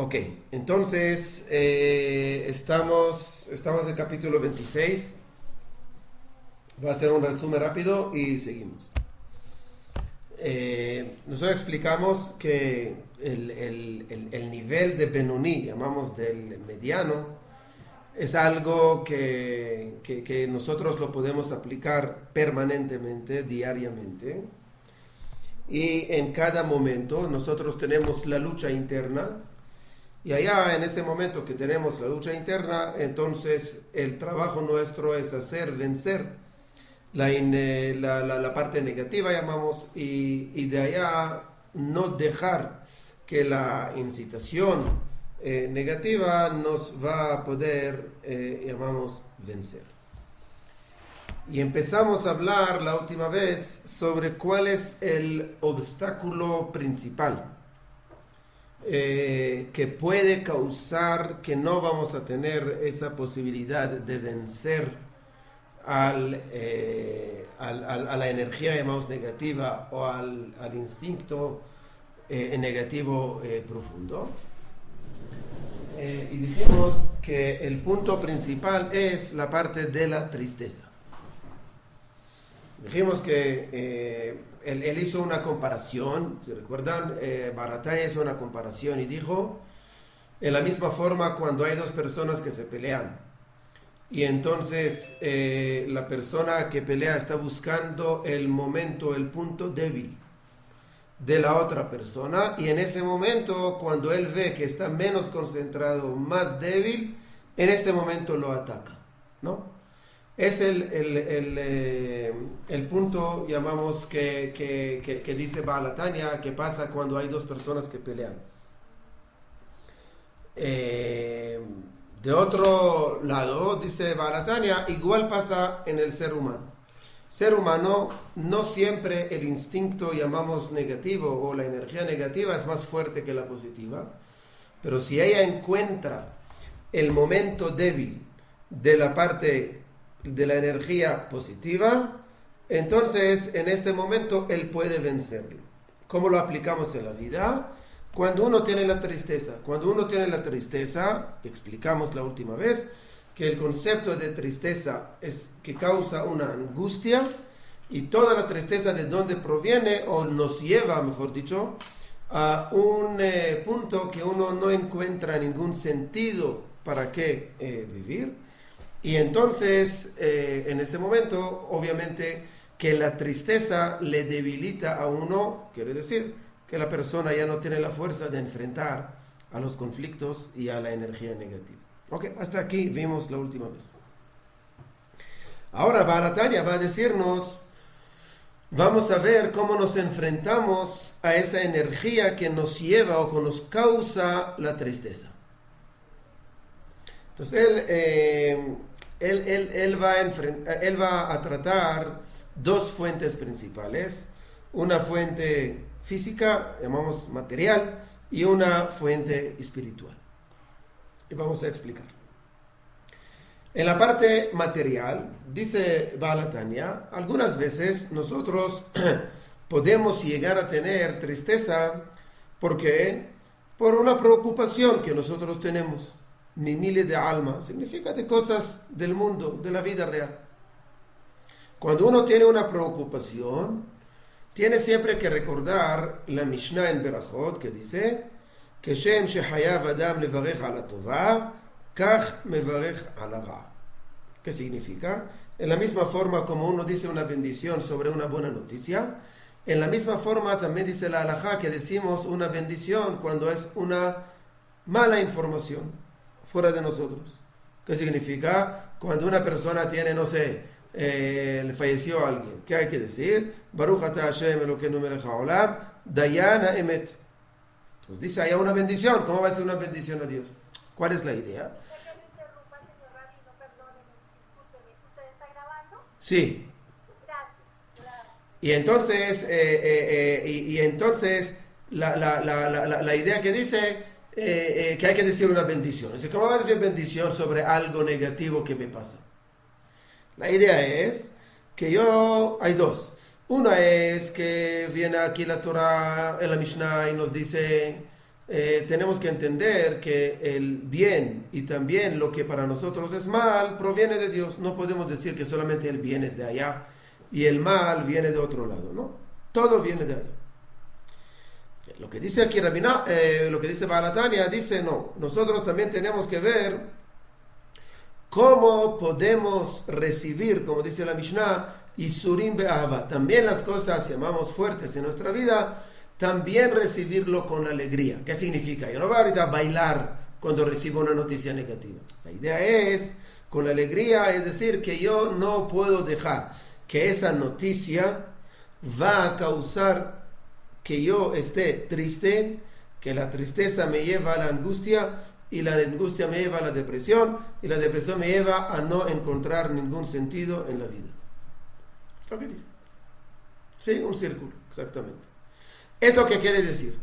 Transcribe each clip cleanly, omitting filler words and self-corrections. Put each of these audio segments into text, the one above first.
Ok, entonces estamos en el capítulo 26. Voy a hacer un resumen rápido y seguimos. Nosotros explicamos que el nivel de Benoni, llamamos del mediano, es algo que nosotros lo podemos aplicar permanentemente, diariamente. Y en cada momento nosotros tenemos la lucha interna. Y allá, en ese momento que tenemos la lucha interna, entonces el trabajo nuestro es hacer vencer la parte negativa, llamamos, y de allá no dejar que la incitación negativa nos va a poder, llamamos, vencer. Y empezamos a hablar la última vez sobre cuál es el obstáculo principal que puede causar que no vamos a tener esa posibilidad de vencer a la energía, llamamos, negativa o al instinto negativo profundo. Y dijimos que el punto principal es la parte de la tristeza. Dijimos que él hizo una comparación, ¿se recuerdan? Baal HaTanya hizo una comparación y dijo, en la misma forma cuando hay dos personas que se pelean, y entonces la persona que pelea está buscando el momento, el punto débil de la otra persona, y en ese momento, cuando él ve que está menos concentrado, más débil, en este momento lo ataca, ¿no? Es el punto, llamamos, que dice Baal HaTanya, que pasa cuando hay dos personas que pelean. De otro lado, dice Baal HaTanya, igual pasa en el ser humano. Ser humano, no siempre el instinto, llamamos, negativo o la energía negativa es más fuerte que la positiva, pero si ella encuentra el momento débil de la parte de la energía positiva, entonces en este momento él puede vencerlo. ¿Cómo lo aplicamos en la vida? Cuando uno tiene la tristeza, explicamos la última vez que el concepto de tristeza es que causa una angustia, y toda la tristeza de dónde proviene, o nos lleva, mejor dicho, a un punto que uno no encuentra ningún sentido para qué vivir. Y entonces, en ese momento, obviamente, que la tristeza le debilita a uno, quiere decir que la persona ya no tiene la fuerza de enfrentar a los conflictos y a la energía negativa. Ok, hasta aquí vimos la última vez. Ahora Baal HaTanya va a decirnos, vamos a ver cómo nos enfrentamos a esa energía que nos lleva o que nos causa la tristeza. Entonces él va a tratar dos fuentes principales, una fuente física, llamamos material, y una fuente espiritual. Y vamos a explicar. En la parte material, dice Baal HaTanya, algunas veces nosotros podemos llegar a tener tristeza porque por una preocupación que nosotros tenemos. Nimile de alma, significa de cosas del mundo, de la vida real. Cuando uno tiene una preocupación, tiene siempre que recordar la Mishnah en Berachot que dice que Shem shehayav adam levarech ala tova, kach mevarech ala ra. ¿Qué significa? En la misma forma como uno dice una bendición sobre una buena noticia, en la misma forma también dice la halajá que decimos una bendición cuando es una mala información fuera de nosotros. ¿Qué significa? Cuando una persona tiene, no sé, le falleció a alguien, ¿qué hay que decir? Baruch ata Hashem Elokeinu melech haolam, dayan ha'emet. Entonces dice allá una bendición. ¿Cómo va a ser una bendición a Dios? ¿Cuál es la idea? Sí. Y entonces, la idea que dice que hay que decir una bendición. ¿Cómo va a decir bendición sobre algo negativo que me pasa? La idea es que hay dos. Una es que viene aquí la Torah en la Mishnah y nos dice tenemos que entender que el bien y también lo que para nosotros es mal proviene de Dios. No podemos decir que solamente el bien es de allá y el mal viene de otro lado, ¿no? Todo viene de allá. Lo que dice aquí Rabina, lo que dice Baal HaTanya, dice no, nosotros también tenemos que ver cómo podemos recibir, como dice la Mishnah, Isurim be'ahava, también las cosas llamamos fuertes en nuestra vida, también recibirlo con alegría. ¿Qué significa? Yo no voy ahorita a bailar cuando recibo una noticia negativa. La idea es, con alegría, es decir, que yo no puedo dejar que esa noticia va a causar que yo esté triste, que la tristeza me lleva a la angustia, y la angustia me lleva a la depresión, y la depresión me lleva a no encontrar ningún sentido en la vida. ¿Es lo que dice? Sí, un círculo, exactamente. Es lo que quiere decir.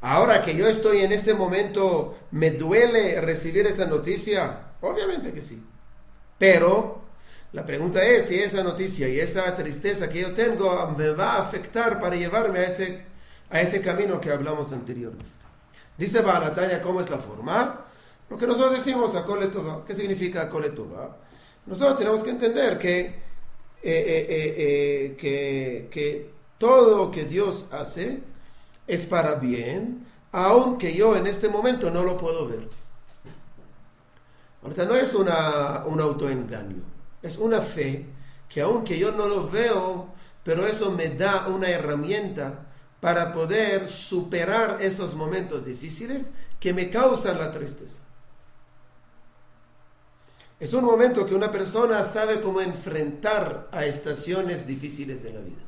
Ahora que yo estoy en ese momento, ¿me duele recibir esa noticia? Obviamente que sí. Pero la pregunta es si esa noticia y esa tristeza que yo tengo me va a afectar para llevarme a ese camino que hablamos anteriormente. Dice Baal HaTanya, ¿cómo es la forma? Lo que nosotros decimos, Akol Letová. ¿Qué significa Akol Letová? Nosotros tenemos que entender que todo lo que Dios hace es para bien, aunque yo en este momento no lo puedo ver. Ahorita no es un autoengaño, es una fe que aunque yo no lo veo, pero eso me da una herramienta para poder superar esos momentos difíciles que me causan la tristeza. Es un momento que una persona sabe cómo enfrentar a estaciones difíciles de la vida.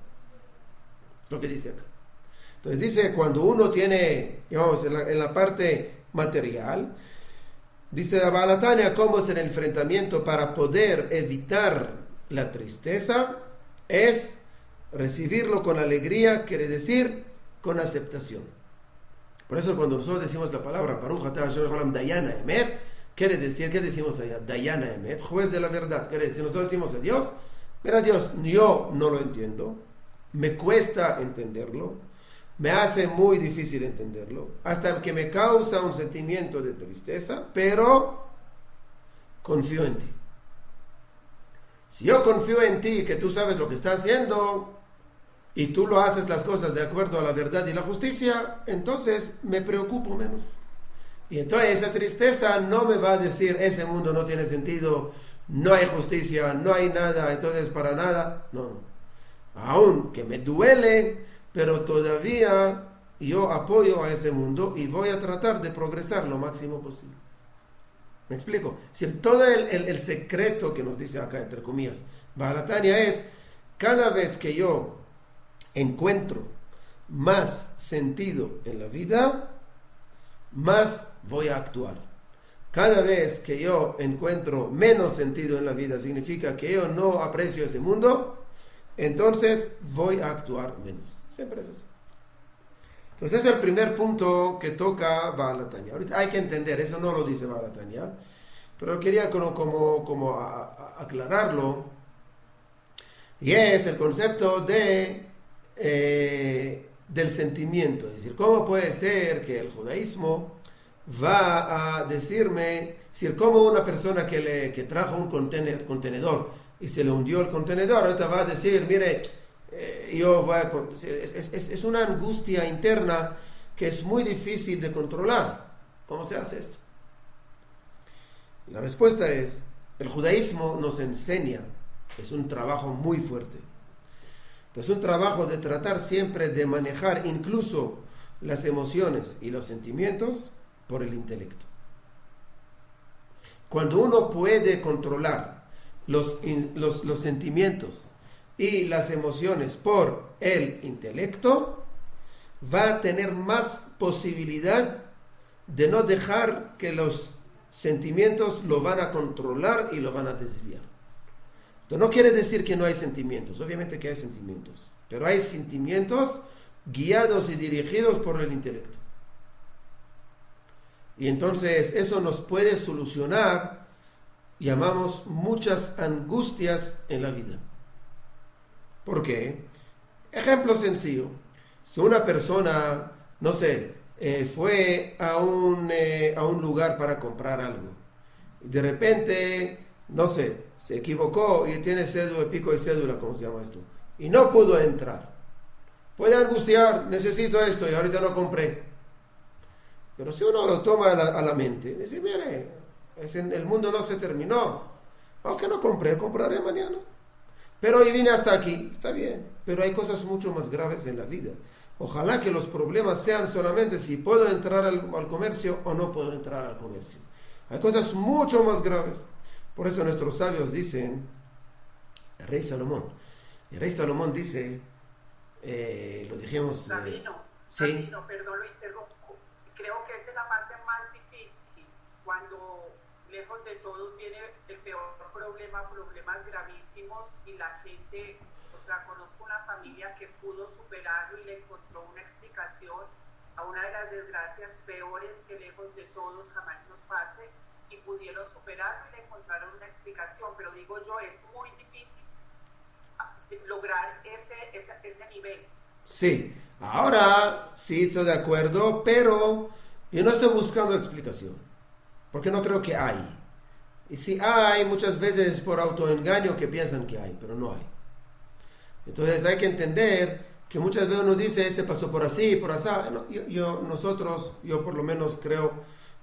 Es lo que dice acá. Entonces dice, cuando uno tiene, digamos, en la parte material, dice la Baal HaTanya, cómo es el enfrentamiento para poder evitar la tristeza, es recibirlo con alegría, quiere decir con aceptación. Por eso cuando nosotros decimos la palabra Baruch atah Hashem le'olam Dayana Emet, quiere decir, ¿qué decimos allá? Dayana Emet, juez de la verdad. Quiere decir, nosotros decimos a Dios, mira Dios, yo no lo entiendo, me cuesta entenderlo, me hace muy difícil entenderlo, hasta que me causa un sentimiento de tristeza, pero confío en ti. Si yo confío en ti, que tú sabes lo que estás haciendo, y tú lo haces las cosas de acuerdo a la verdad y la justicia, entonces me preocupo menos. Y entonces esa tristeza no me va a decir, ese mundo no tiene sentido, no hay justicia, no hay nada, entonces para nada. No. Aunque me duele, pero todavía yo apoyo a ese mundo y voy a tratar de progresar lo máximo posible. ¿Me explico? Si todo el secreto que nos dice acá, entre comillas, Baal HaTanya es, cada vez que yo encuentro más sentido en la vida, más voy a actuar. Cada vez que yo encuentro menos sentido en la vida, significa que yo no aprecio ese mundo, entonces voy a actuar menos. Siempre es así. Entonces este es el primer punto que toca Baal HaTanya. Ahorita hay que entender, eso no lo dice Baal HaTanya, pero quería como aclararlo, y es el concepto del sentimiento. Es decir, ¿cómo puede ser que el judaísmo va a decirme, si como una persona que trajo un contenedor y se le hundió el contenedor, ahorita va a decir, mire, yo voy a... Es una angustia interna que es muy difícil de controlar. ¿Cómo se hace esto? La respuesta es, el judaísmo nos enseña, es un trabajo muy fuerte, es un trabajo de tratar siempre de manejar incluso las emociones y los sentimientos por el intelecto. Cuando uno puede controlar los sentimientos y las emociones por el intelecto, va a tener más posibilidad de no dejar que los sentimientos lo van a controlar y lo van a desviar. Esto no quiere decir que no hay sentimientos, obviamente que hay sentimientos, pero hay sentimientos guiados y dirigidos por el intelecto. Y entonces eso nos puede solucionar, llamamos, muchas angustias en la vida. ¿Por qué? Ejemplo sencillo. Si una persona, no sé, fue a un lugar para comprar algo. Y de repente, no sé, se equivocó y tiene cédula, pico de cédula, ¿cómo se llama esto? Y no pudo entrar. Puede angustiar, necesito esto y ahorita no compré. Pero si uno lo toma a la mente, dice, mire, el mundo no se terminó. Aunque no compré, compraré mañana. Pero hoy vine hasta aquí, está bien. Pero hay cosas mucho más graves en la vida. Ojalá que los problemas sean solamente si puedo entrar al comercio o no puedo entrar al comercio. Hay cosas mucho más graves. Por eso nuestros sabios dicen, el rey Salomón dice, lo dijimos... Rabino, perdón, lo interrumpo. Creo que esa es la parte más difícil, cuando lejos de todos viene el peor problema, problemas gravísimos, y la gente, o sea, conozco una familia que pudo superarlo y le encontró una explicación a una de las desgracias peores que lejos de todos jamás nos pase, y pudieron superarlo y le encontraron una explicación. Pero digo yo, es muy difícil lograr ese nivel. Sí, ahora sí estoy de acuerdo, pero yo no estoy buscando explicación, porque no creo que hay. Y si hay, muchas veces es por autoengaño que piensan que hay, pero no hay. Entonces hay que entender que muchas veces uno dice, se pasó por así, por así. No, yo por lo menos creo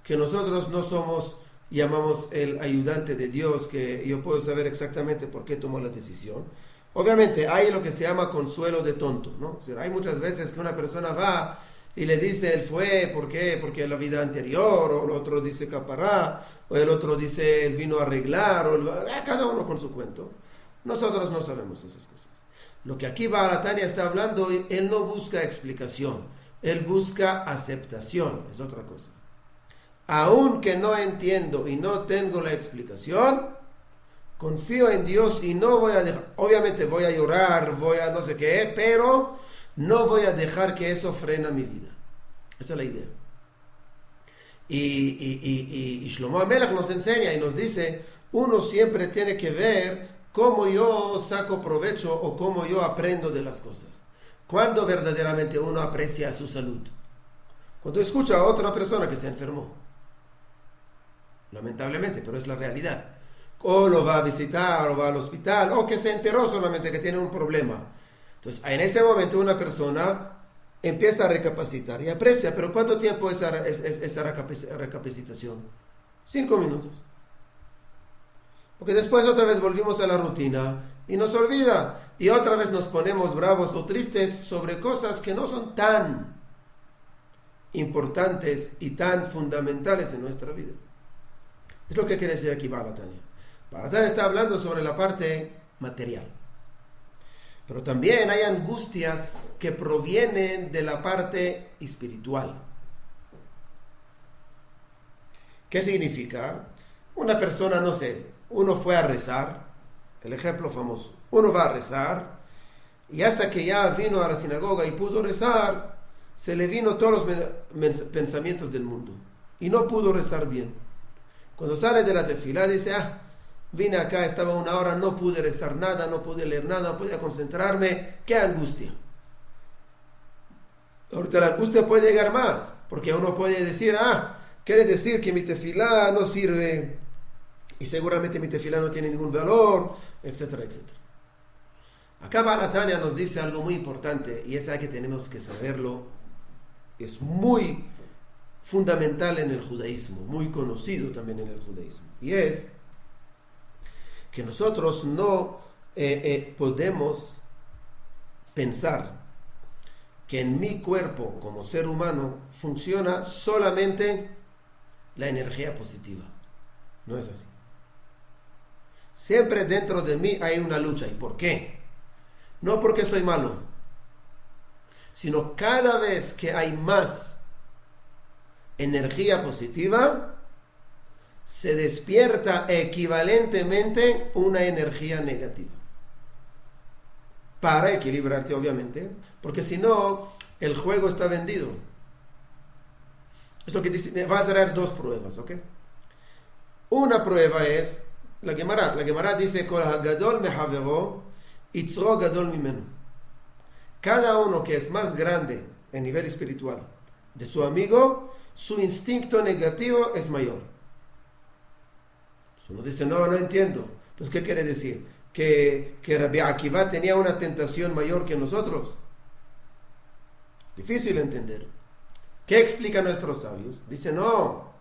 que nosotros no somos, llamamos el ayudante de Dios, que yo puedo saber exactamente por qué tomó la decisión. Obviamente hay lo que se llama consuelo de tonto, ¿no? O sea, hay muchas veces que una persona va y le dice, él fue, ¿por qué? Porque la vida anterior, o el otro dice capará, o el otro dice, él vino a arreglar, cada uno con su cuento. Nosotros no sabemos esas cosas. Lo que aquí Baal HaTanya está hablando, él no busca explicación, él busca aceptación, es otra cosa. Aunque no entiendo y no tengo la explicación, confío en Dios y no voy a dejar, obviamente voy a llorar, voy a no sé qué, pero no voy a dejar que eso frene mi vida. Esa es la idea. Y Shlomo HaMelech nos enseña y nos dice, uno siempre tiene que ver cómo yo saco provecho o cómo yo aprendo de las cosas. Cuando verdaderamente uno aprecia su salud. Cuando escucha a otra persona que se enfermó. Lamentablemente, pero es la realidad. O lo va a visitar, o va al hospital, o que se enteró solamente que tiene un problema. Entonces, en ese momento una persona empieza a recapacitar y aprecia, pero ¿cuánto tiempo es esa recapacitación? 5 minutos. Porque después otra vez volvimos a la rutina y nos olvida. Y otra vez nos ponemos bravos o tristes sobre cosas que no son tan importantes y tan fundamentales en nuestra vida. Es lo que quiere decir aquí Baal HaTanya. Baal HaTanya está hablando sobre la parte material. Pero también hay angustias que provienen de la parte espiritual. ¿Qué significa? Una persona, no sé, uno fue a rezar, el ejemplo famoso, uno va a rezar y hasta que ya vino a la sinagoga y pudo rezar, se le vino todos los pensamientos del mundo y no pudo rezar bien. Cuando sale de la tefilá dice, vine acá, estaba 1 hora, no pude rezar nada, no pude leer nada, no pude concentrarme. ¡Qué angustia! Ahorita la angustia puede llegar más, porque uno puede decir, quiere decir que mi tefilá no sirve, y seguramente mi tefilá no tiene ningún valor, etcétera, etcétera. Acá Baal HaTanya nos dice algo muy importante, y es algo que tenemos que saberlo, es muy fundamental en el judaísmo, muy conocido también en el judaísmo, y es que nosotros no podemos pensar que en mi cuerpo como ser humano funciona solamente la energía positiva. No es así. Siempre dentro de mí hay una lucha. ¿Y por qué? No porque soy malo, sino cada vez que hay más energía positiva, se despierta equivalentemente una energía negativa. Para equilibrarte, obviamente, porque si no, el juego está vendido. Esto que dice, va a traer 2 pruebas, ¿ok? Una prueba es, la Gemara dice, Kol hagadol mehavero, itzro gadol mimenu. Cada uno que es más grande en nivel espiritual de su amigo, su instinto negativo es mayor. Uno dice, no entiendo. Entonces, ¿qué quiere decir? ¿Que Rabbi Akiva tenía una tentación mayor que nosotros? Difícil entender. ¿Qué explican nuestros sabios? Dice, no.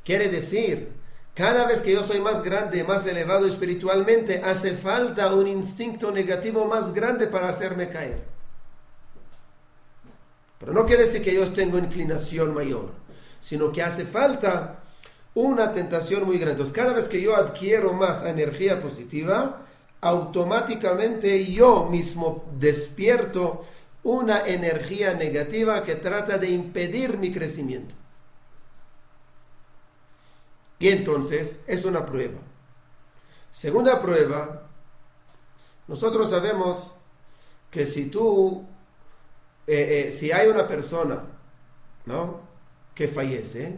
Quiere decir, cada vez que yo soy más grande, más elevado espiritualmente, hace falta un instinto negativo más grande para hacerme caer. Pero no quiere decir que yo tengo inclinación mayor, sino que hace falta una tentación muy grande. Entonces, cada vez que yo adquiero más energía positiva, automáticamente yo mismo despierto una energía negativa que trata de impedir mi crecimiento. Y entonces es una prueba. Segunda prueba, nosotros sabemos que si hay una persona, ¿no?, que fallece,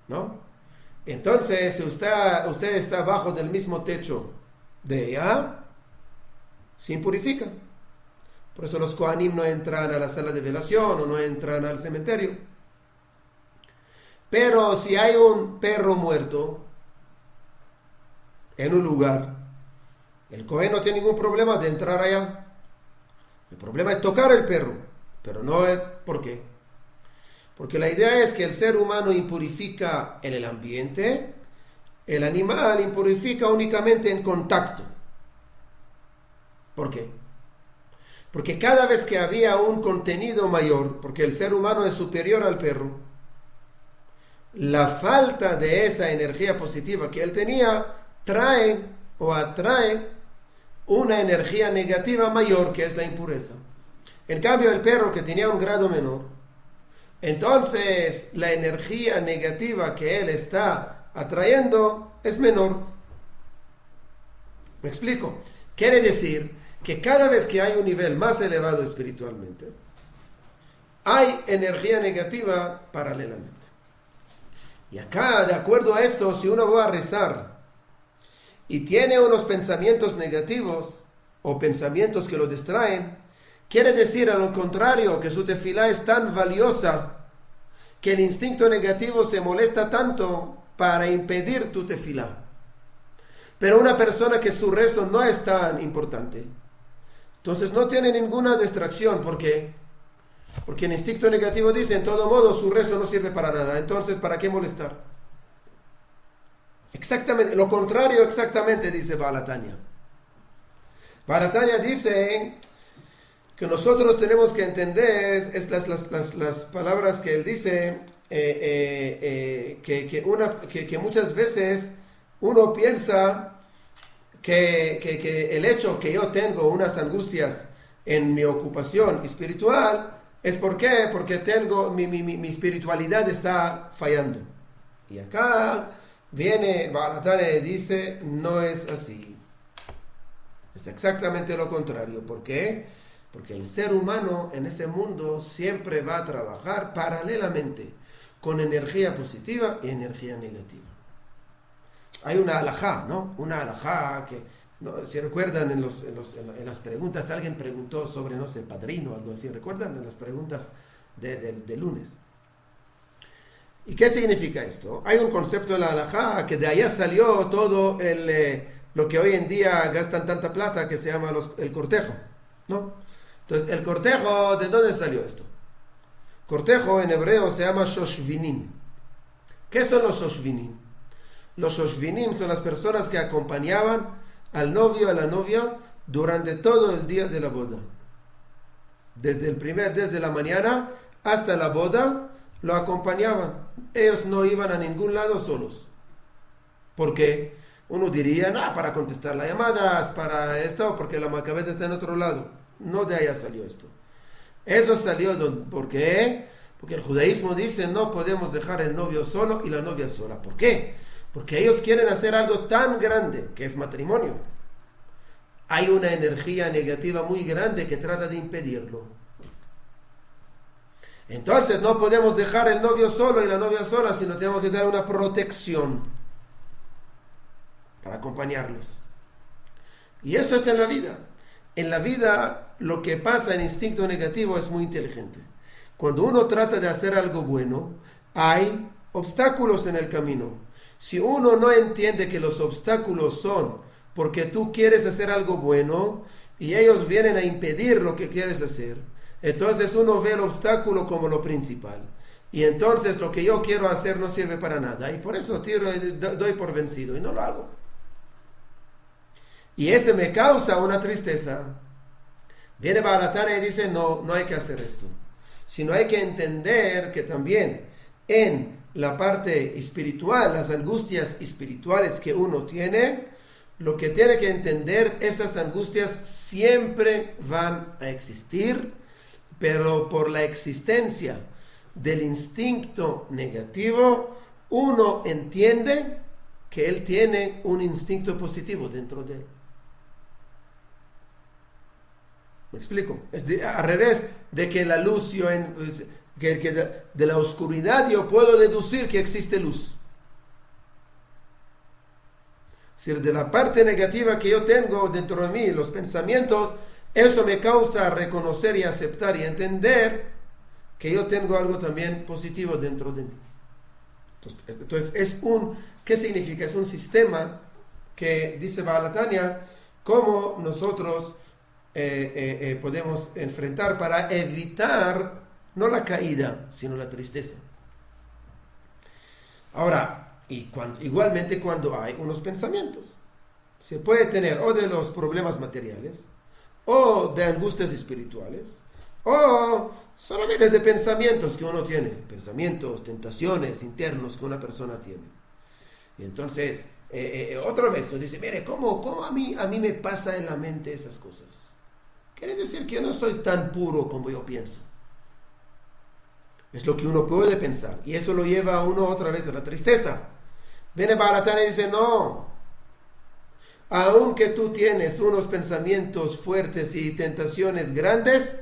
¿no?, entonces si usted está bajo del mismo techo de ella, se impurifica. Por eso los Kohanim no entran a la sala de velación o no entran al cementerio. Pero si hay un perro muerto en un lugar, el Kohen no tiene ningún problema de entrar allá. El problema es tocar el perro, pero no es... ¿Por qué? Porque la idea es que el ser humano impurifica en el ambiente, el animal impurifica únicamente en contacto. ¿Por qué? Porque cada vez que había un contenido mayor, porque el ser humano es superior al perro, la falta de esa energía positiva que él tenía trae o atrae una energía negativa mayor, que es la impureza. En cambio, el perro, que tenía un grado menor, entonces la energía negativa que él está atrayendo es menor. ¿Me explico? Quiere decir que cada vez que hay un nivel más elevado espiritualmente, hay energía negativa paralelamente. Y acá, de acuerdo a esto, si uno va a rezar y tiene unos pensamientos negativos o pensamientos que lo distraen, quiere decir a lo contrario que su tefilá es tan valiosa que el instinto negativo se molesta tanto para impedir tu tefilá. Pero una persona que su rezo no es tan importante, entonces no tiene ninguna distracción. ¿Por qué? Porque el instinto negativo dice, en todo modo, su rezo no sirve para nada. Entonces, ¿para qué molestar? Exactamente, lo contrario exactamente dice Baal HaTanya. Baal HaTanya dice que nosotros tenemos que entender las palabras que él dice, que muchas veces uno piensa que el hecho que yo tengo unas angustias en mi ocupación espiritual es porque tengo mi espiritualidad está fallando. Y acá viene Baal HaTanya y dice, no es así. Es exactamente lo contrario. ¿Por qué? Porque el ser humano en ese mundo siempre va a trabajar paralelamente con energía positiva y energía negativa. Hay una alajá, ¿no? Una alajá que, ¿no? Si recuerdan en las preguntas, alguien preguntó sobre, no sé, padrino o algo así, ¿recuerdan? En las preguntas de lunes. ¿Y qué significa esto? Hay un concepto de la alajá que de allá salió todo lo que hoy en día gastan tanta plata, que se llama el cortejo, ¿no? Entonces, el cortejo, ¿de dónde salió esto? Cortejo en hebreo se llama shoshvinim. ¿Qué son los shoshvinim? Los shoshvinim son las personas que acompañaban al novio, a la novia, durante todo el día de la boda. Desde la mañana hasta la boda, lo acompañaban. Ellos no iban a ningún lado solos. ¿Por qué? Uno diría, no, para contestar las llamadas, para esto, porque la cabeza está en otro lado. No de allá salió esto. Eso salió, ¿por qué? Porque el judaísmo dice, no podemos dejar el novio solo y la novia sola. ¿Por qué? Porque ellos quieren hacer algo tan grande, que es matrimonio. Hay una energía negativa muy grande que trata de impedirlo. Entonces no podemos dejar el novio solo y la novia sola, sino tenemos que dar una protección para acompañarlos. Y eso es en la vida. En la vida lo que pasa en instinto negativo es muy inteligente. Cuando uno trata de hacer algo bueno, hay obstáculos en el camino. Si uno no entiende que los obstáculos son porque tú quieres hacer algo bueno y ellos vienen a impedir lo que quieres hacer, entonces uno ve el obstáculo como lo principal. Y entonces lo que yo quiero hacer no sirve para nada. Y por eso doy por vencido y no lo hago. Y ese me causa una tristeza. Viene Baal HaTanya y dice, no hay que hacer esto. Sino hay que entender que también en la parte espiritual, las angustias espirituales que uno tiene, lo que tiene que entender, esas angustias siempre van a existir, pero por la existencia del instinto negativo, uno entiende que él tiene un instinto positivo dentro de él. ¿Me explico? Al revés de que la luz, de la oscuridad yo puedo deducir que existe luz. Es decir, de la parte negativa que yo tengo dentro de mí, los pensamientos, eso me causa reconocer y aceptar y entender que yo tengo algo también positivo dentro de mí. Entonces ¿qué significa? Es un sistema que dice Baal HaTanya, cómo nosotros podemos enfrentar para evitar no la caída, sino la tristeza. Ahora, igualmente cuando hay unos pensamientos, se puede tener o de los problemas materiales, o de angustias espirituales, o solamente de pensamientos que uno tiene, pensamientos, tentaciones internos que una persona tiene. Y entonces, otra vez, uno dice, mire, ¿cómo a mí me pasa en la mente esas cosas? Quiere decir que yo no soy tan puro como yo pienso. Es lo que uno puede pensar. Y eso lo lleva a uno otra vez a la tristeza. Viene Baal HaTanya y dice, no. Aunque tú tienes unos pensamientos fuertes y tentaciones grandes,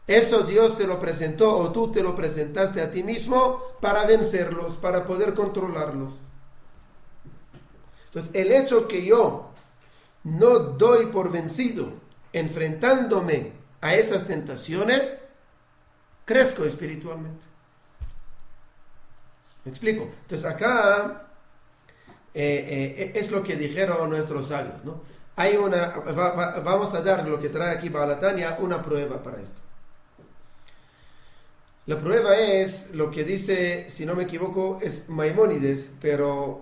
eso Dios te lo presentó o tú te lo presentaste a ti mismo para vencerlos, para poder controlarlos. Entonces, el hecho que yo no doy por vencido enfrentándome a esas tentaciones, crezco espiritualmente. ¿Me explico? Entonces acá es lo que dijeron nuestros sabios, ¿no? Vamos a dar lo que trae aquí Baal HaTanya, una prueba para esto. La prueba es lo que dice, si no me equivoco, es Maimónides, pero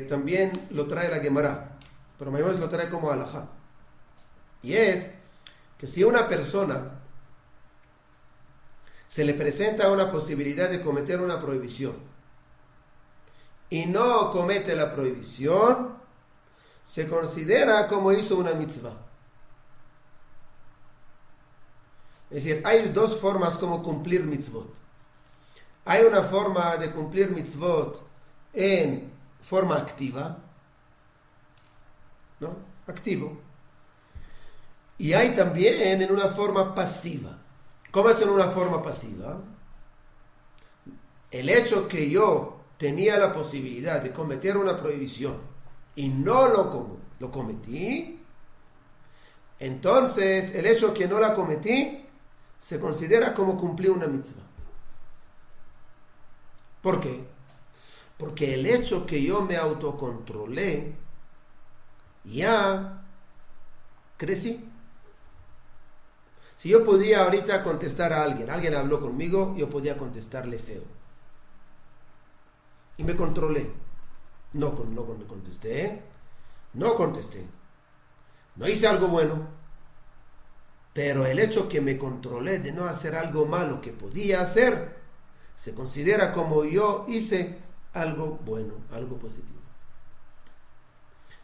también lo trae la Gemara. Pero Maimónides lo trae como halajá. Y es que si una persona se le presenta una posibilidad de cometer una prohibición y no comete la prohibición, se considera como hizo una mitzvah. Es decir, hay dos formas como cumplir mitzvot. Hay una forma de cumplir mitzvot en forma activa, ¿no? Activo. Y hay también en una forma pasiva. ¿Cómo es en una forma pasiva? El hecho que yo tenía la posibilidad de cometer una prohibición y no lo cometí, entonces el hecho que no la cometí se considera como cumplir una mitzvah. ¿Por qué? Porque el hecho que yo me autocontrolé, ya crecí. Si yo podía ahorita contestar a alguien habló conmigo, yo podía contestarle feo. Y me controlé. No contesté. No hice algo bueno. Pero el hecho que me controlé de no hacer algo malo que podía hacer, se considera como yo hice algo bueno, algo positivo.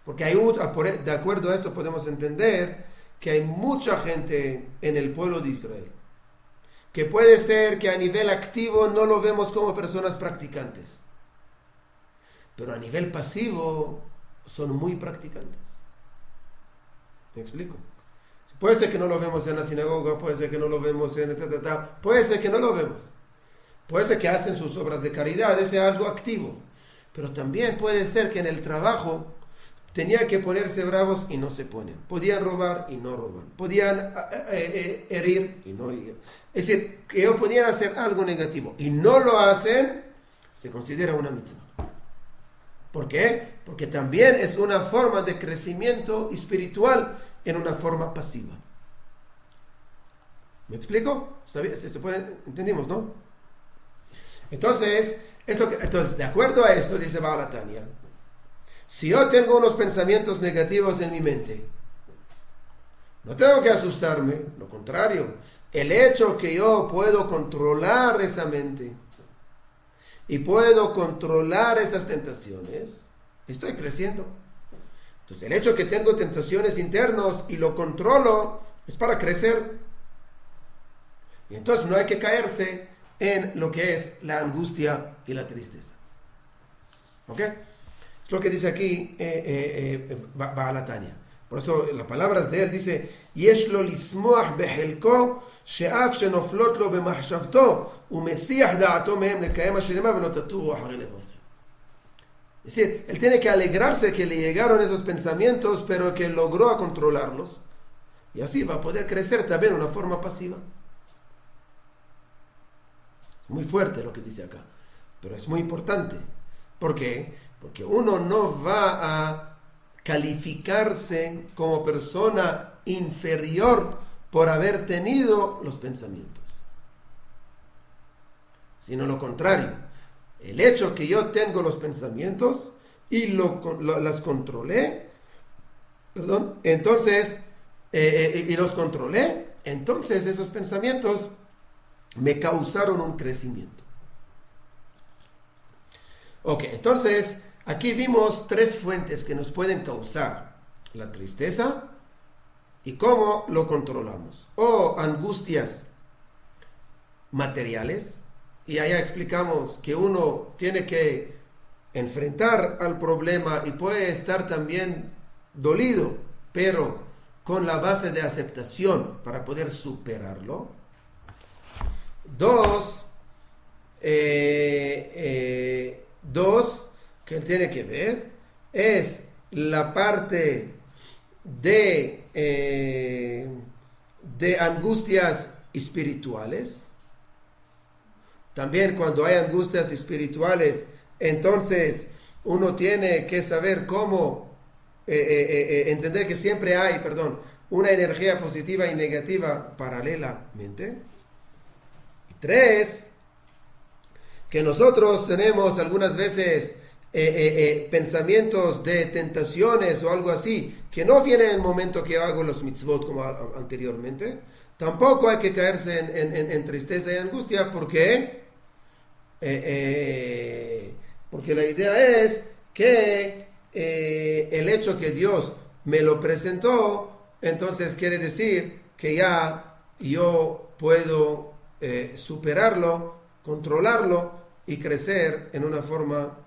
Porque de acuerdo a esto podemos entender que hay mucha gente en el pueblo de Israel que puede ser que a nivel activo no lo vemos como personas practicantes, pero a nivel pasivo son muy practicantes. ¿Me explico? Puede ser que no lo vemos en la sinagoga, puede ser que no lo vemos en puede ser que no lo vemos. Puede ser que hacen sus obras de caridad, ese es algo activo. Pero también puede ser que en el trabajo tenían que ponerse bravos y no se ponen. Podían robar y no roban. Podían herir y no herir. Es decir, que ellos podían hacer algo negativo y no lo hacen, se considera una mitzvah. ¿Por qué? Porque también es una forma de crecimiento espiritual en una forma pasiva. ¿Me explico? ¿Se puede? ¿Entendimos, no? Entonces, de acuerdo a esto, dice Baal HaTanya, si yo tengo unos pensamientos negativos en mi mente, no tengo que asustarme, lo contrario, el hecho que yo puedo controlar esa mente y puedo controlar esas tentaciones, estoy creciendo. Entonces, el hecho que tengo tentaciones internas y lo controlo es para crecer. Y entonces no hay que caerse en lo que es la angustia y la tristeza. ¿Ok? Es lo que dice aquí Baal HaTanya. Por eso las palabras de él dice, Yesh lo lismoach behelko, she'af shenoflot lo bemachshavto, umesiach da'ato mehem lekaem asher yema velo taturu acharei levavchem. Es decir, él tiene que alegrarse que le llegaron esos pensamientos, pero que logró controlarlos. Y así va a poder crecer también de una forma pasiva. Es muy fuerte lo que dice acá, pero es muy importante. ¿Por qué? Porque uno no va a calificarse como persona inferior por haber tenido los pensamientos, sino lo contrario. El hecho que yo tengo los pensamientos y las controlé, entonces, y los controlé, entonces esos pensamientos me causaron un crecimiento. Ok, entonces aquí vimos tres fuentes que nos pueden causar la tristeza y cómo lo controlamos. O angustias materiales, y allá explicamos que uno tiene que enfrentar al problema y puede estar también dolido, pero con la base de aceptación para poder superarlo. Dos, que él tiene que ver es la parte de angustias espirituales. También cuando hay angustias espirituales, entonces uno tiene que saber cómo entender que siempre hay, una energía positiva y negativa paralelamente. Y tres, que nosotros tenemos algunas veces pensamientos de tentaciones o algo así, que no vienen en el momento que hago los mitzvot como anteriormente. Tampoco hay que caerse en tristeza y angustia, porque la idea es que el hecho que Dios me lo presentó, entonces quiere decir que ya yo puedo superarlo, controlarlo y crecer en una forma,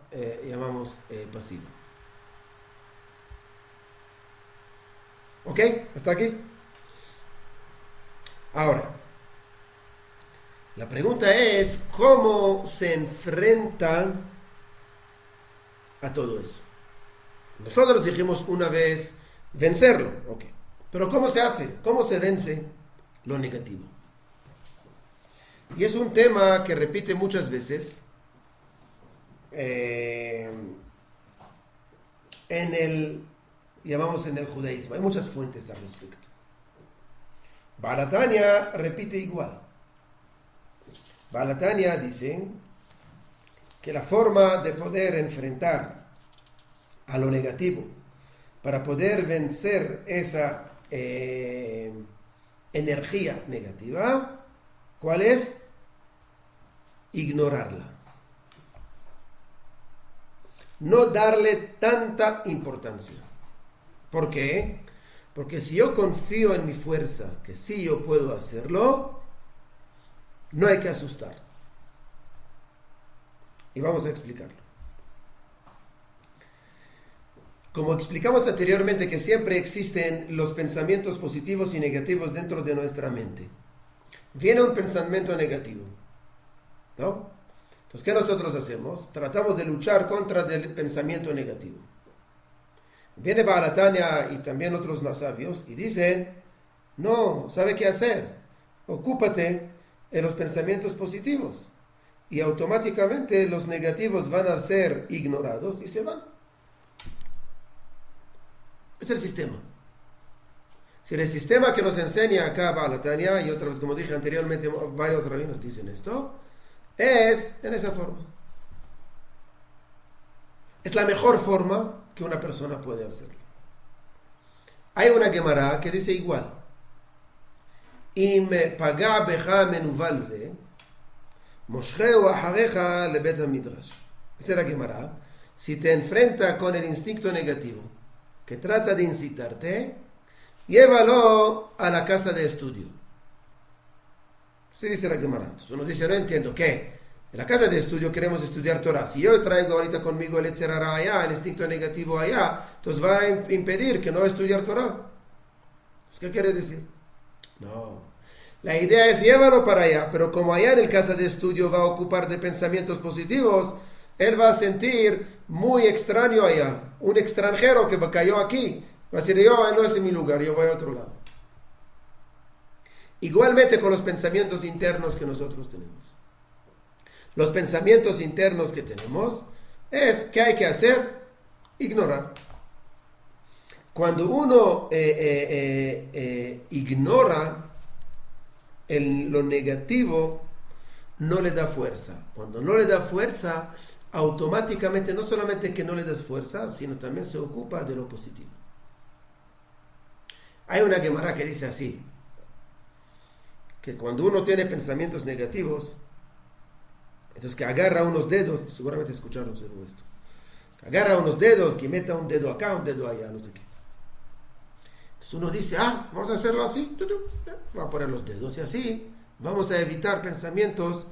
llamamos, pasiva. ¿Ok? ¿Hasta aquí? Ahora, la pregunta es, ¿cómo se enfrenta a todo eso? Nosotros dijimos una vez, vencerlo. Ok. Pero ¿cómo se hace? ¿Cómo se vence lo negativo? Y es un tema que repite muchas veces en el judaísmo. Hay muchas fuentes al respecto. Baal HaTanya repite igual. Baal HaTanya dice que la forma de poder enfrentar a lo negativo, para poder vencer esa energía negativa, ¿cuál es? Ignorarla. No darle tanta importancia. ¿Por qué? Porque si yo confío en mi fuerza, que sí yo puedo hacerlo, no hay que asustar. Y vamos a explicarlo. Como explicamos anteriormente, que siempre existen los pensamientos positivos y negativos dentro de nuestra mente. Viene un pensamiento negativo, ¿no? Entonces, ¿qué nosotros hacemos? Tratamos de luchar contra el pensamiento negativo. Viene Baal Tanya y también otros sabios y dicen, no, ¿sabe qué hacer? Ocúpate en los pensamientos positivos y automáticamente los negativos van a ser ignorados y se van. Es el sistema. Si el sistema que nos enseña acá Baal Tanya, y otra vez, como dije anteriormente, varios rabinos dicen esto, es en esa forma. Es la mejor forma que una persona puede hacerlo. Hay una Gemara que dice igual. Y me paga beja menuvalze, mosheu ahareja lebet midrash. Esa es la Gemara. Si te enfrenta con el instinto negativo que trata de incitarte, llévalo a la casa de estudio. Así dice la Gemara. Entonces uno dice, no entiendo, ¿qué? En la casa de estudio queremos estudiar Torah. Si yo traigo ahorita conmigo el Yetzer Hara allá, el instinto negativo allá, entonces va a impedir que no estudiar Torah. ¿Qué quiere decir? No. La idea es llévalo para allá, pero como allá en el casa de estudio va a ocupar de pensamientos positivos, él va a sentir muy extraño allá. Un extranjero que cayó aquí. Va a decir, yo no es mi lugar, yo voy a otro lado. Igualmente con los pensamientos internos que nosotros tenemos. Los pensamientos internos que tenemos es que hay que hacer, ignorar. Cuando uno ignora lo negativo, no le da fuerza. Cuando no le da fuerza, automáticamente no solamente que no le das fuerza, sino también se ocupa de lo positivo. Hay una Gemara que dice así, que cuando uno tiene pensamientos negativos, entonces que agarra unos dedos, seguramente escucharon esto, que agarra unos dedos, que meta un dedo acá, un dedo allá, no sé qué. Entonces uno dice, vamos a hacerlo así, vamos a poner los dedos y así vamos a evitar pensamientos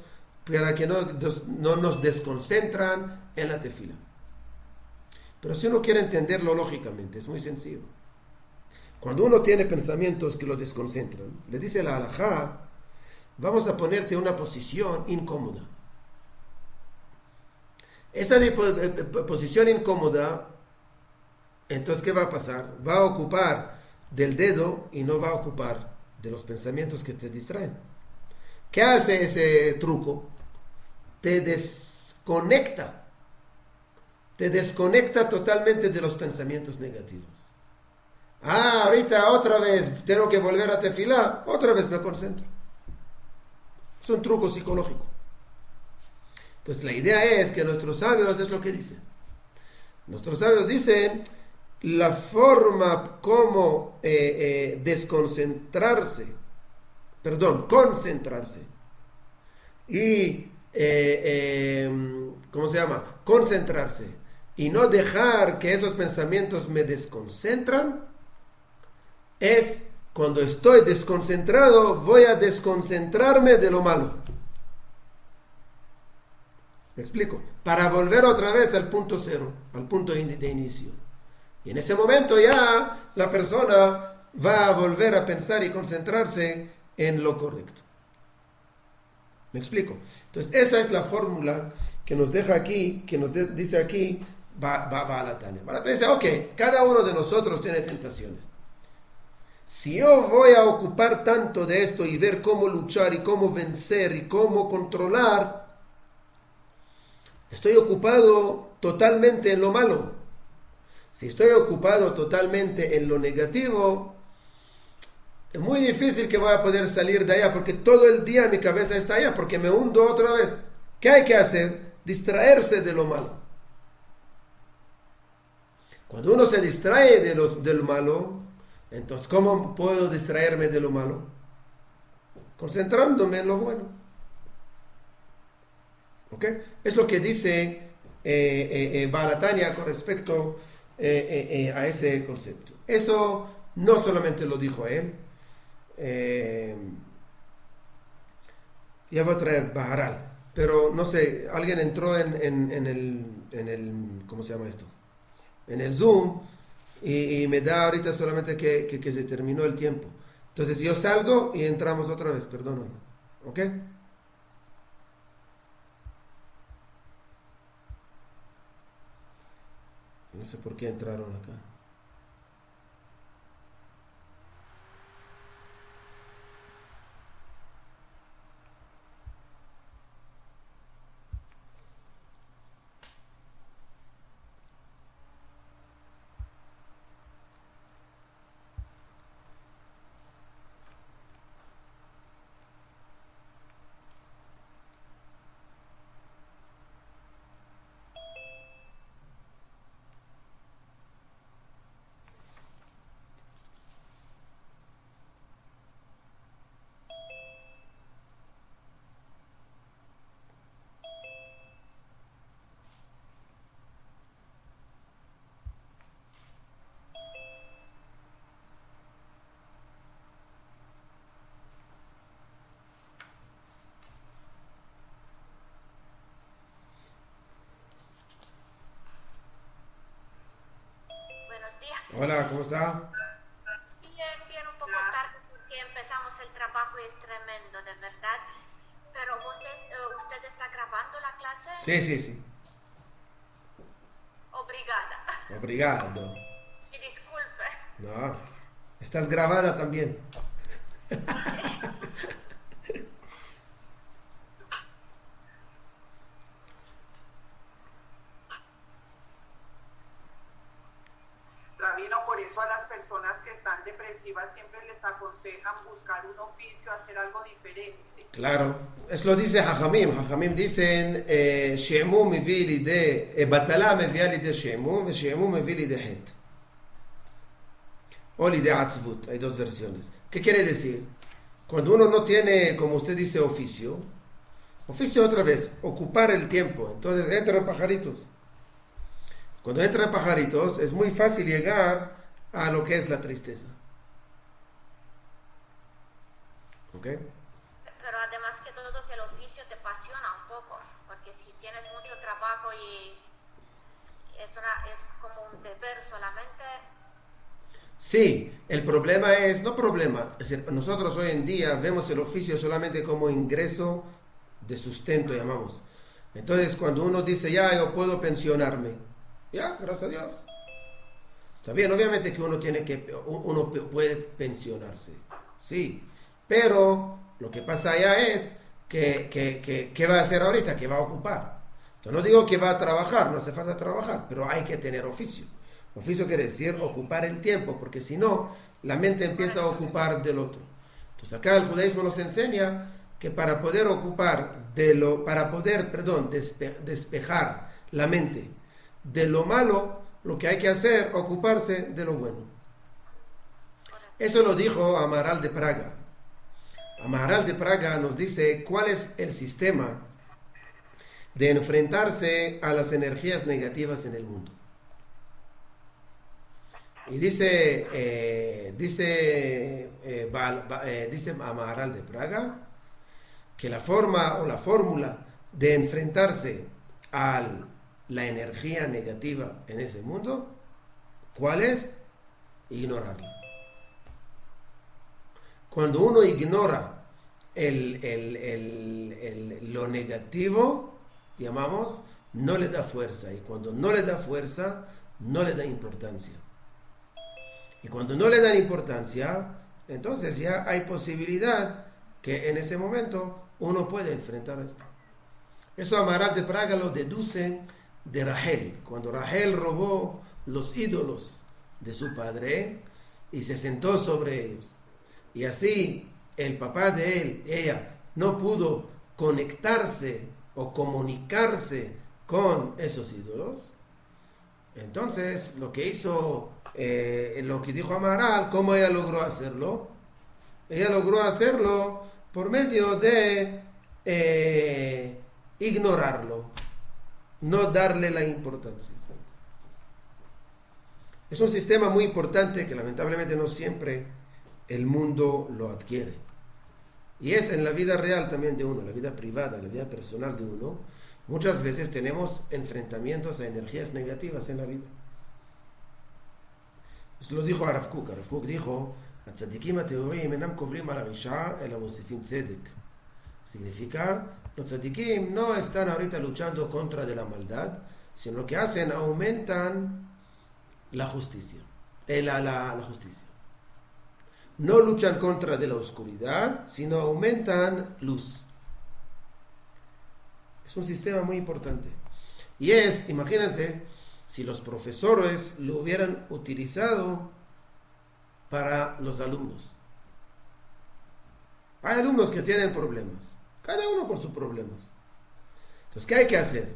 para que no nos desconcentran en la tefila. Pero si uno quiere entenderlo lógicamente, es muy sencillo. Cuando uno tiene pensamientos que lo desconcentran, le dice la halajá, vamos a ponerte en una posición incómoda. Esa posición incómoda, entonces ¿qué va a pasar? Va a ocupar del dedo y no va a ocupar de los pensamientos que te distraen. ¿Qué hace ese truco? Te desconecta totalmente de los pensamientos negativos. Ahorita otra vez tengo que volver a tefilá, otra vez me concentro. Es un truco psicológico. Entonces la idea es que nuestros sabios es lo que dicen. Nuestros sabios dicen la forma como concentrarse y concentrarse y no dejar que esos pensamientos me desconcentran es cuando estoy desconcentrado, voy a desconcentrarme de lo malo. ¿Me explico? Para volver otra vez al punto cero, al punto de inicio. Y en ese momento ya la persona va a volver a pensar y concentrarse en lo correcto. ¿Me explico? Entonces esa es la fórmula que nos deja aquí, que nos dice aquí, va a la Tania. Va a la Tania dice, ok, cada uno de nosotros tiene tentaciones. Si yo voy a ocupar tanto de esto y ver cómo luchar y cómo vencer y cómo controlar, estoy ocupado totalmente en lo malo. Si estoy ocupado totalmente en lo negativo, es muy difícil que voy a poder salir de allá, porque todo el día mi cabeza está allá, porque me hundo otra vez. ¿Qué hay que hacer? Distraerse de lo malo. Cuando uno se distrae del malo, entonces, ¿cómo puedo distraerme de lo malo? Concentrándome en lo bueno. ¿Ok? Es lo que dice Baal Tanya con respecto a ese concepto. Eso no solamente lo dijo él. Ya voy a traer Baharal. Pero no sé, alguien entró en el ¿cómo se llama esto? En el Zoom. Y me da ahorita solamente que se terminó el tiempo. Entonces yo salgo y entramos otra vez, perdóname. ¿Ok? No sé por qué entraron acá. Hola, ¿cómo está? Bien, bien, un poco tarde porque empezamos el trabajo y es tremendo, de verdad. Pero usted está grabando la clase. Sí, sí, sí. Obrigada. Obrigado. Y disculpe. No, estás grabada también. Rabino, por eso a las personas que están depresivas siempre les aconsejan buscar un oficio, hacer algo diferente. Claro, es lo dice Jajamim. Jajamim dicen, שעמום מביא לידי, בטלה מביאה לידי שעמום, ושעמום מביא לידי חטא. O לידי עצבות, hay dos versiones. ¿Qué quiere decir? Cuando uno no tiene, como usted dice, oficio otra vez, ocupar el tiempo. Entonces entran pajaritos. Cuando entran pajaritos es muy fácil llegar a lo que es la tristeza. ¿Ok? Pero además que todo que el oficio te apasiona un poco, porque si tienes mucho trabajo y es como un deber solamente. Sí, el problema es, no problema, es decir, nosotros hoy en día vemos el oficio solamente como ingreso de sustento, llamamos. Entonces, cuando uno dice, ya, yo puedo pensionarme, ya, gracias a Dios. Está bien, obviamente que uno puede pensionarse, sí, pero lo que pasa allá es ¿qué va a hacer ahorita? ¿Qué va a ocupar? Entonces, no digo que va a trabajar, no hace falta trabajar, pero hay que tener oficio. Oficio quiere decir ocupar el tiempo, porque si no, la mente empieza a ocupar del otro. Entonces acá el judaísmo nos enseña que para poder despejar la mente de lo malo, lo que hay que hacer, ocuparse de lo bueno. Eso lo dijo Amaral de Praga. Amaral de Praga nos dice cuál es el sistema de enfrentarse a las energías negativas en el mundo. Y dice Amaral de Praga que la forma o la fórmula de enfrentarse a la energía negativa en ese mundo, ¿cuál es? Ignorarla. Cuando uno ignora lo negativo, llamamos, no le da fuerza. Y cuando no le da fuerza, no le da importancia. Y cuando no le dan importancia, entonces ya hay posibilidad que en ese momento uno puede enfrentar esto. Eso Amaral de Praga lo deduce de Rahel. Cuando Rahel robó los ídolos de su padre y se sentó sobre ellos. Y así el papá de ella, no pudo conectarse o comunicarse con esos ídolos. Entonces, lo que hizo, lo que dijo Amaral, ¿cómo ella logró hacerlo? Ella logró hacerlo por medio de ignorarlo, no darle la importancia. Es un sistema muy importante que lamentablemente no siempre el mundo lo adquiere. Y es en la vida real también de uno, la vida privada, la vida personal de uno. Muchas veces tenemos enfrentamientos a energías negativas en la vida. Eso lo dijo Rav Kook. Rav Kook dijo, significa, los tzadikim no están ahorita luchando contra de la maldad, sino lo que hacen, aumentan la justicia. La justicia. No luchan contra de la oscuridad, sino aumentan luz. Es un sistema muy importante. Y imagínense, si los profesores lo hubieran utilizado para los alumnos. Hay alumnos que tienen problemas, cada uno con sus problemas. Entonces, ¿qué hay que hacer?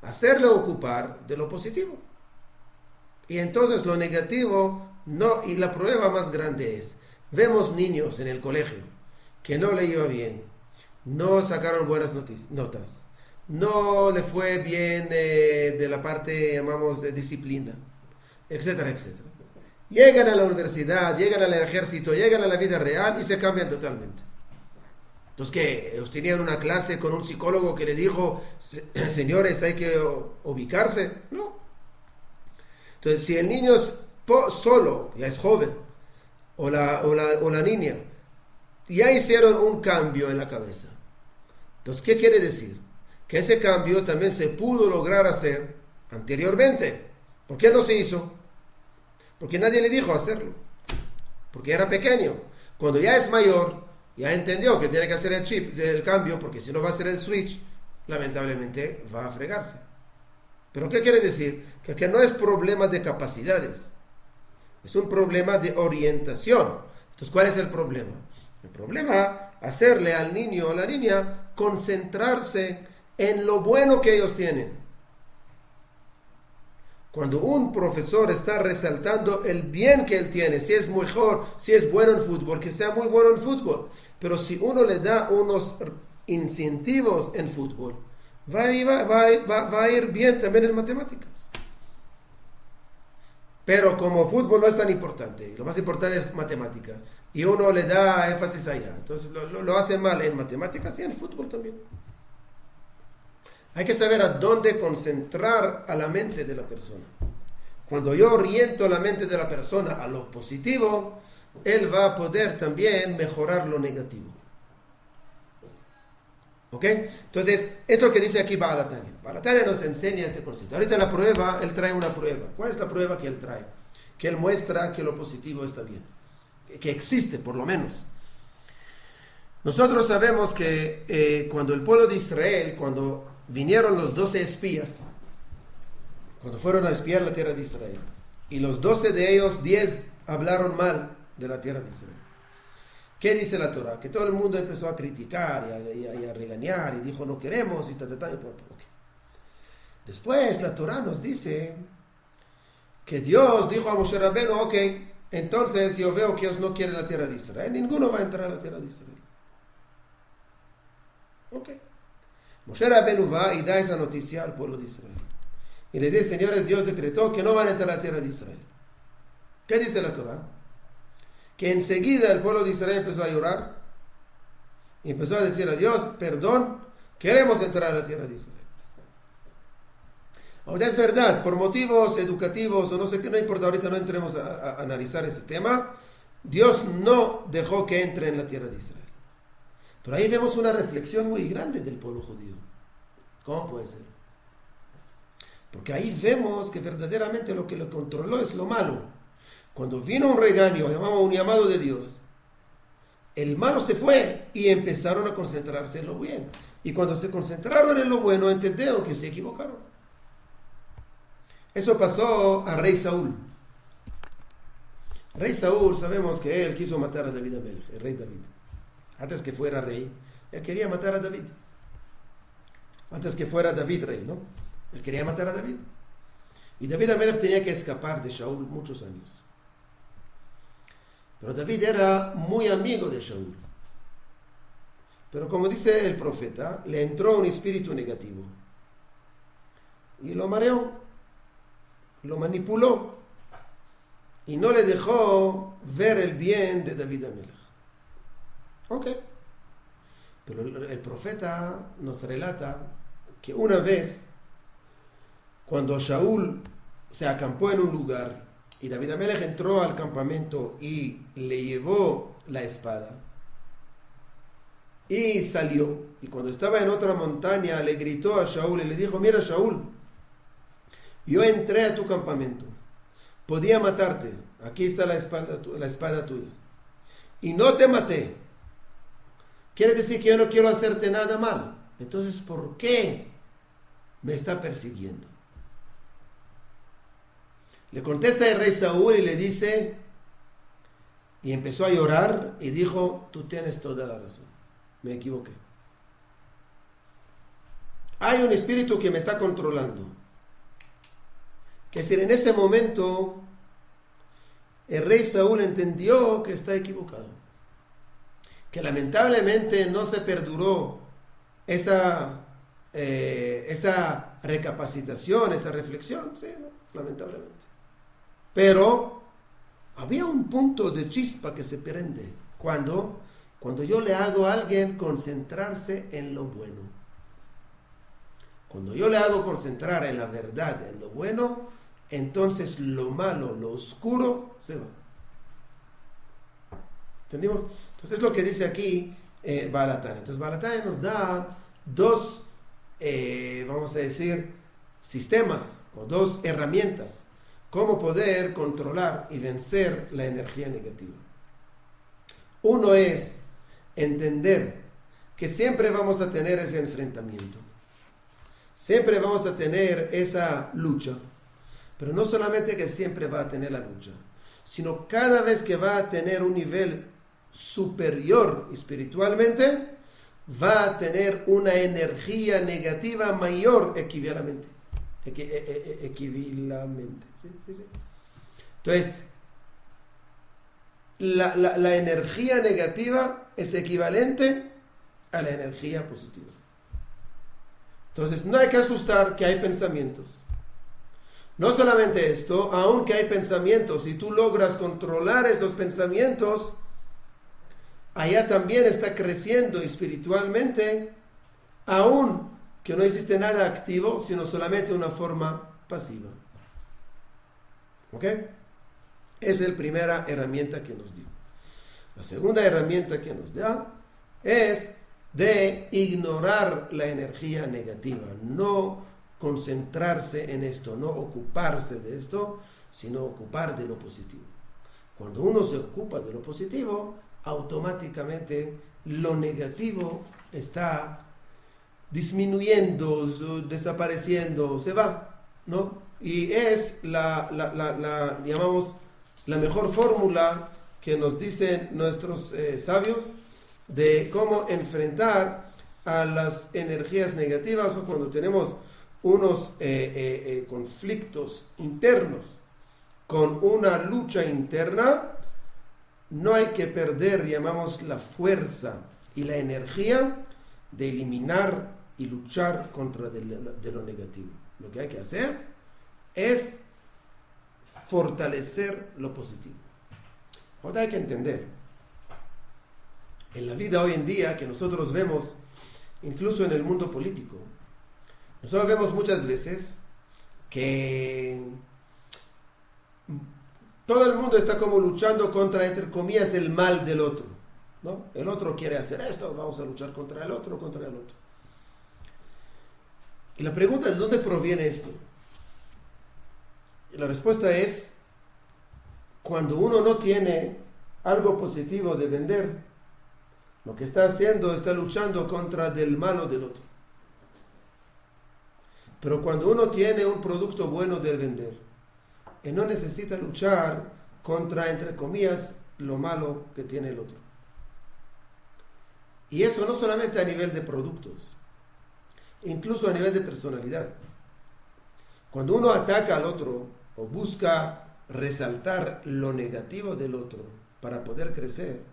Hacerlo ocupar de lo positivo. Y entonces lo negativo no, y la prueba más grande es, vemos niños en el colegio que no le iba bien, no sacaron buenas notas, no le fue bien de la parte, llamamos, de disciplina, etcétera, etcétera. Llegan a la universidad, llegan al ejército, llegan a la vida real y se cambian totalmente. Entonces, ¿qué? ¿Ellos tenían una clase con un psicólogo que le dijo, señores, hay que ubicarse? No. Entonces, si el niño solo, ya es joven, o la niña, ya hicieron un cambio en la cabeza. Entonces, ¿qué quiere decir? Que ese cambio también se pudo lograr hacer anteriormente. ¿Por qué no se hizo? Porque nadie le dijo hacerlo. Porque era pequeño. Cuando ya es mayor, ya entendió que tiene que hacer el cambio, porque si no va a hacer el switch, lamentablemente va a fregarse. ¿Pero qué quiere decir? Que no es problema de capacidades. Es un problema de orientación. Entonces, ¿cuál es el problema? El problema, hacerle al niño o la niña concentrarse en lo bueno que ellos tienen. Cuando un profesor está resaltando el bien que él tiene, si es mejor, si es bueno en fútbol, que sea muy bueno en fútbol. Pero si uno le da unos incentivos en fútbol, va a ir bien también en matemáticas. Pero como fútbol no es tan importante, lo más importante es matemáticas, y uno le da énfasis allá, entonces lo hace mal en matemáticas y en fútbol también. Hay que saber a dónde concentrar a la mente de la persona. Cuando yo oriento la mente de la persona a lo positivo, él va a poder también mejorar lo negativo. ¿Ok? Entonces, esto es lo que dice aquí Baal HaTanya. Baal HaTanya nos enseña ese concepto. Ahorita en la prueba, él trae una prueba. ¿Cuál es la prueba que él trae? Que él muestra que lo positivo está bien. Que existe, por lo menos. Nosotros sabemos que cuando el pueblo de Israel, cuando vinieron los 12 espías, cuando fueron a espiar la tierra de Israel, y los 12 de ellos, 10 hablaron mal de la tierra de Israel. ¿Qué dice la Torah? Que todo el mundo empezó a criticar y a regañar y dijo no queremos y tal. Okay. Después la Torah nos dice que Dios dijo a Moshe Rabbeinu, ok, entonces yo veo que ellos no quieren la tierra de Israel, ninguno va a entrar a la tierra de Israel. Ok. Moshe Rabbeinu va y da esa noticia al pueblo de Israel. Y le dice, señores, Dios decretó que no van a entrar a la tierra de Israel. ¿Qué dice la Torah? Que enseguida el pueblo de Israel empezó a llorar y empezó a decir a Dios, perdón, queremos entrar a la tierra de Israel. Ahora es verdad, por motivos educativos o no sé qué, no importa, ahorita no entremos a analizar ese tema, Dios no dejó que entre en la tierra de Israel. Pero ahí vemos una reflexión muy grande del pueblo judío. ¿Cómo puede ser? Porque ahí vemos que verdaderamente lo que lo controló es lo malo. Cuando vino un regaño, un llamado de Dios, el malo se fue y empezaron a concentrarse en lo bien. Y cuando se concentraron en lo bueno, entendieron que se equivocaron. Eso pasó a rey Saúl. Rey Saúl, sabemos que él quiso matar a David Amelech, el rey David. Antes que fuera rey, él quería matar a David. Antes que fuera David rey, ¿no? Él quería matar a David. Y David Amelech tenía que escapar de Saúl muchos años. Pero David era muy amigo de Saúl. Pero como dice el profeta, le entró un espíritu negativo. Y lo mareó. Lo manipuló. Y no le dejó ver el bien de David Amelech. Ok. Pero el profeta nos relata que una vez, cuando Saúl se acampó en un lugar, y David Amelech entró al campamento y le llevó la espada. Y salió. Y cuando estaba en otra montaña le gritó a Saúl y le dijo, mira Saúl, yo entré a tu campamento. Podía matarte. Aquí está la espada tuya. Y no te maté. Quiere decir que yo no quiero hacerte nada mal. Entonces, ¿por qué me está persiguiendo? Le contesta el rey Saúl y le dice, y empezó a llorar y dijo, tú tienes toda la razón, me equivoqué. Hay un espíritu que me está controlando. Que si en ese momento el rey Saúl entendió que está equivocado, que lamentablemente no se perduró esa recapacitación, esa reflexión, sí, ¿no? Lamentablemente. Pero había un punto de chispa que se prende cuando yo le hago a alguien concentrarse en lo bueno. Cuando yo le hago concentrar en la verdad, en lo bueno, entonces lo malo, lo oscuro, se va. ¿Entendimos? Entonces es lo que dice aquí Baal HaTanya. Entonces Baal HaTanya nos da dos, vamos a decir, sistemas o dos herramientas, cómo poder controlar y vencer la energía negativa. Uno es entender que siempre vamos a tener ese enfrentamiento, siempre vamos a tener esa lucha, pero no solamente que siempre va a tener la lucha, sino cada vez que va a tener un nivel superior espiritualmente, va a tener una energía negativa mayor equivalente. ¿Sí? Entonces, la energía negativa es equivalente a la energía positiva. Entonces, no hay que asustar que hay pensamientos. No solamente esto, aunque hay pensamientos, si tú logras controlar esos pensamientos, allá también está creciendo espiritualmente, aún que no existe nada activo, sino solamente una forma pasiva. ¿Ok? Esa es la primera herramienta que nos dio. La segunda herramienta que nos da es de ignorar la energía negativa, no concentrarse en esto, no ocuparse de esto, sino ocupar de lo positivo. Cuando uno se ocupa de lo positivo, automáticamente lo negativo está disminuyendo, desapareciendo, se va, ¿no? Y es llamamos la mejor fórmula que nos dicen nuestros sabios de cómo enfrentar a las energías negativas, o cuando tenemos unos conflictos internos con una lucha interna. No hay que perder, llamamos, la fuerza y la energía de eliminar y luchar contra de lo negativo. Lo que hay que hacer es fortalecer lo positivo. Ahora hay que entender, en la vida hoy en día que nosotros vemos, incluso en el mundo político, nosotros vemos muchas veces que todo el mundo está como luchando contra, entre comillas, el mal del otro, ¿no? El otro quiere hacer esto, vamos a luchar contra el otro. Y la pregunta es, ¿de dónde proviene esto? Y la respuesta es, cuando uno no tiene algo positivo de vender, lo que está haciendo está luchando contra del malo del otro. Pero cuando uno tiene un producto bueno de vender, y no necesita luchar contra, entre comillas, lo malo que tiene el otro. Y eso no solamente a nivel de productos, incluso a nivel de personalidad. Cuando uno ataca al otro o busca resaltar lo negativo del otro para poder crecer,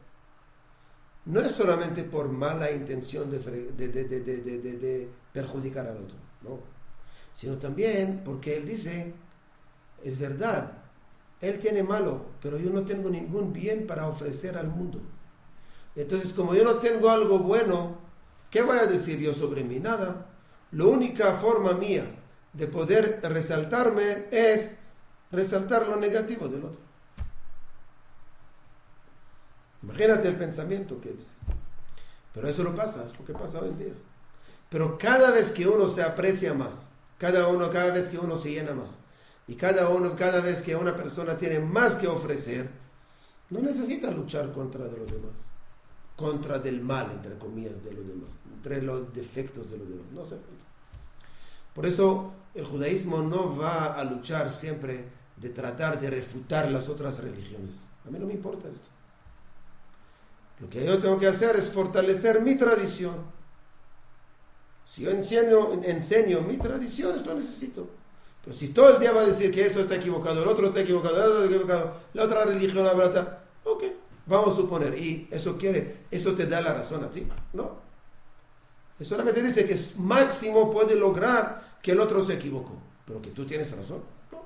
no es solamente por mala intención de perjudicar al otro, no, sino también porque él dice, es verdad, él tiene malo, pero yo no tengo ningún bien para ofrecer al mundo. Entonces, como yo no tengo algo bueno, ¿qué voy a decir yo sobre mí? Nada. La única forma mía de poder resaltarme es resaltar lo negativo del otro. Imagínate el pensamiento que dice. Pero eso no pasa, es lo que pasa hoy en día. Pero cada vez que uno se aprecia más, cada vez que uno se llena más, y cada vez que una persona tiene más que ofrecer, no necesita luchar contra de los demás, contra del mal, entre comillas, de los demás, entre los defectos de los demás. No hace falta. Por eso el judaísmo no va a luchar siempre de tratar de refutar las otras religiones. A mí no me importa esto. Lo que yo tengo que hacer es fortalecer mi tradición. Si yo enseño mi tradición, lo necesito. Pero si todo el día va a decir que eso está equivocado, el otro está equivocado, el otro está equivocado, la otra religión la verdad, ok, vamos a suponer, y eso te da la razón a ti, ¿no? Eso solamente dice que máximo puede lograr que el otro se equivocó, pero que tú tienes razón, ¿no?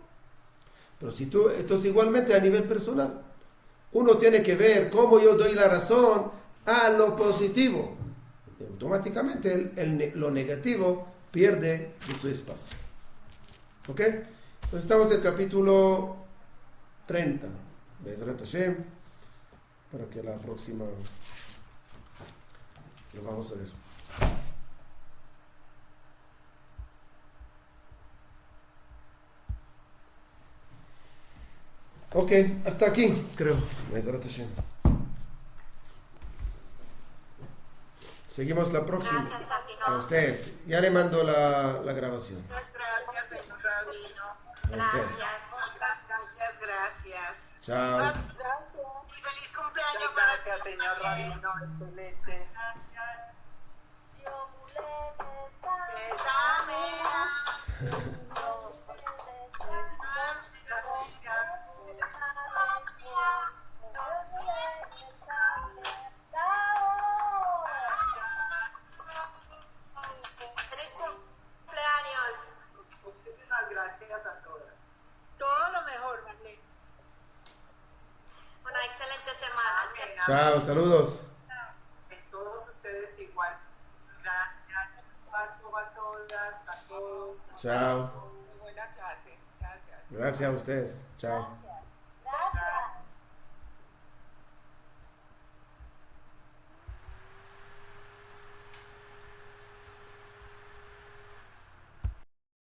Pero si tú, entonces igualmente a nivel personal, uno tiene que ver cómo yo doy la razón a lo positivo. Y automáticamente lo negativo pierde de su espacio. ¿Ok? Estamos en el capítulo 30. Bezrat Hashem. Para que la próxima lo vamos a ver. Ok, hasta aquí, creo. Bezrat Hashem. Seguimos la próxima. Gracias, Rabino. A ustedes. Ya le mando la grabación. Muchas gracias, señor Rabino. A ustedes. Gracias. Gracias. Chao. Y feliz cumpleaños para ti, señor Rabino. Excelente. Feliz cumpleaños. Muchísimas gracias a todas. Todo lo mejor, Marlene. Una excelente semana. Chao, saludos. Todos ustedes igual. Gracias a todas, a todos. Chao. Muy buena clase. Gracias. Gracias a ustedes. Chao.